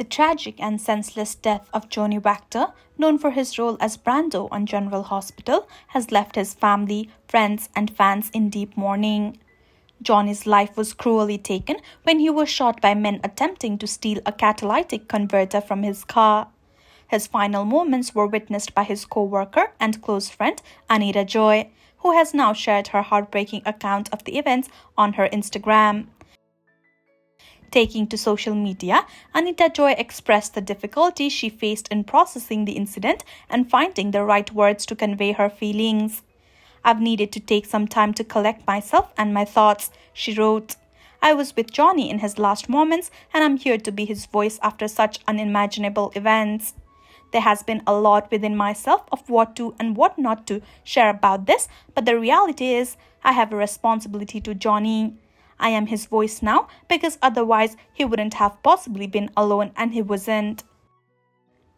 The tragic and senseless death of Johnny Wactor, known for his role as Brando on General Hospital, has left his family, friends, and fans in deep mourning. Johnny's life was cruelly taken when he was shot by men attempting to steal a catalytic converter from his car. His final moments were witnessed by his co-worker and close friend, Anita, who has now shared her heartbreaking account of the events on her Instagram. Taking to social media, Anita expressed the difficulty she faced in processing the incident and finding the right words to convey her feelings. "I've needed to take some time to collect myself and my thoughts," she wrote. "I was with Johnny in his last moments, and I'm here to be his voice after such unimaginable events. There has been a lot within myself of what to and what not to share about this, but the reality is I have a responsibility to Johnny. I am his voice now because otherwise he wouldn't have possibly been alone, and he wasn't."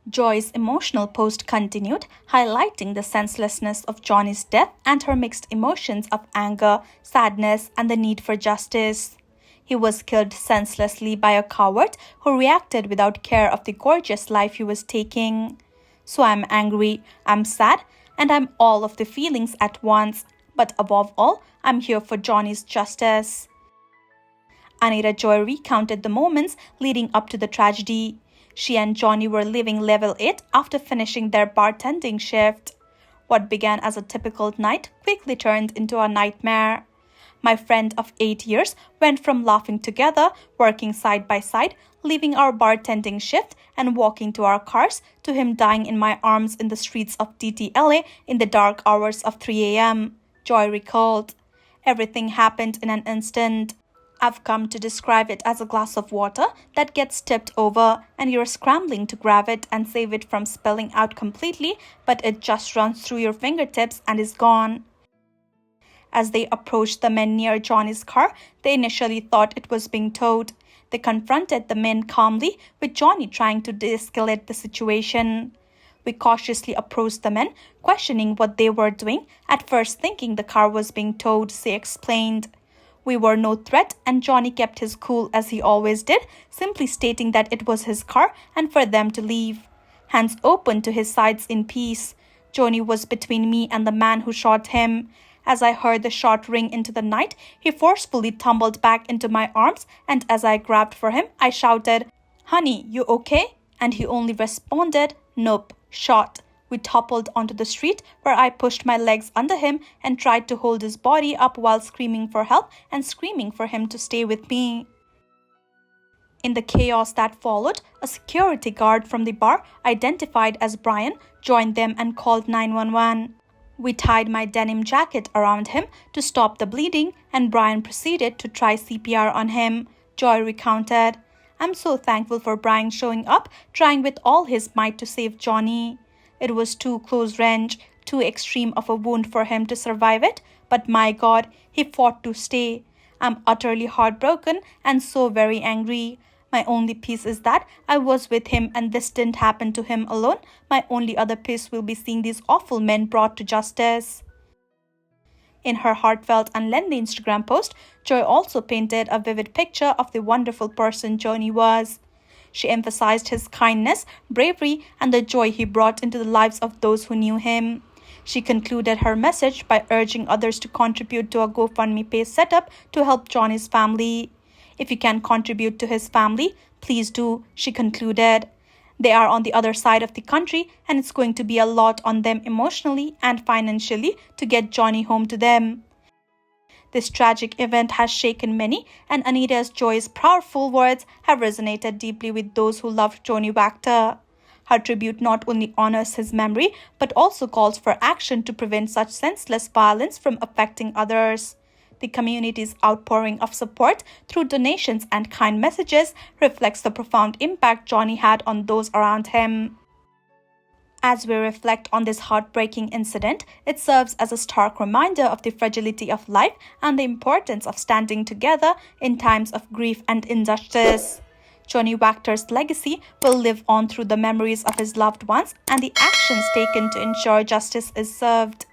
Joy's emotional post continued, highlighting the senselessness of Johnny's death and her mixed emotions of anger, sadness, and the need for justice. "He was killed senselessly by a coward who reacted without care of the gorgeous life he was taking. So I'm angry, I'm sad, and I'm all of the feelings at once. But above all, I'm here for Johnny's justice." Anita recounted the moments leading up to the tragedy. She and Johnny were living level 8 after finishing their bartending shift. "What began as a typical night quickly turned into a nightmare. My friend of 8 years went from laughing together, working side by side, leaving our bartending shift and walking to our cars, to him dying in my arms in the streets of TTLA in the dark hours of 3 a.m., Joy recalled. "Everything happened in an instant. I've come to describe it as a glass of water that gets tipped over and you're scrambling to grab it and save it from spilling out completely, but it just runs through your fingertips and is gone." As they approached the men near Johnny's car, they initially thought it was being towed. They confronted the men calmly, with Johnny trying to de-escalate the situation. "We cautiously approached the men, questioning what they were doing, at first thinking the car was being towed," she explained. "We were no threat, and Johnny kept his cool as he always did, simply stating that it was his car and for them to leave. Hands open to his sides in peace. Johnny was between me and the man who shot him. As I heard the shot ring into the night, he forcefully tumbled back into my arms, and as I grabbed for him, I shouted, 'Honey, you okay?' And he only responded, 'Nope, shot.' We toppled onto the street, where I pushed my legs under him and tried to hold his body up while screaming for help and screaming for him to stay with me." In the chaos that followed, a security guard from the bar, identified as Brian, joined them and called 911. "We tied my denim jacket around him to stop the bleeding, and Brian proceeded to try CPR on him," Joy recounted. "I'm so thankful for Brian showing up, trying with all his might to save Johnny. It was too close range, too extreme of a wound for him to survive it, but my God, he fought to stay. I'm utterly heartbroken and so very angry. My only peace is that I was with him and this didn't happen to him alone. My only other peace will be seeing these awful men brought to justice." In her heartfelt and lengthy Instagram post, Joy also painted a vivid picture of the wonderful person Johnny was. She emphasized his kindness, bravery, and the joy he brought into the lives of those who knew him. She concluded her message by urging others to contribute to a GoFundMe page set up to help Johnny's family. "If you can contribute to his family, please do," she concluded. "They are on the other side of the country, and it's going to be a lot on them emotionally and financially to get Johnny home to them." This tragic event has shaken many, and Joy's powerful words have resonated deeply with those who loved Johnny Wactor. Her tribute not only honors his memory, but also calls for action to prevent such senseless violence from affecting others. The community's outpouring of support through donations and kind messages reflects the profound impact Johnny had on those around him. As we reflect on this heartbreaking incident, it serves as a stark reminder of the fragility of life and the importance of standing together in times of grief and injustice. Johnny Wactor's legacy will live on through the memories of his loved ones and the actions taken to ensure justice is served.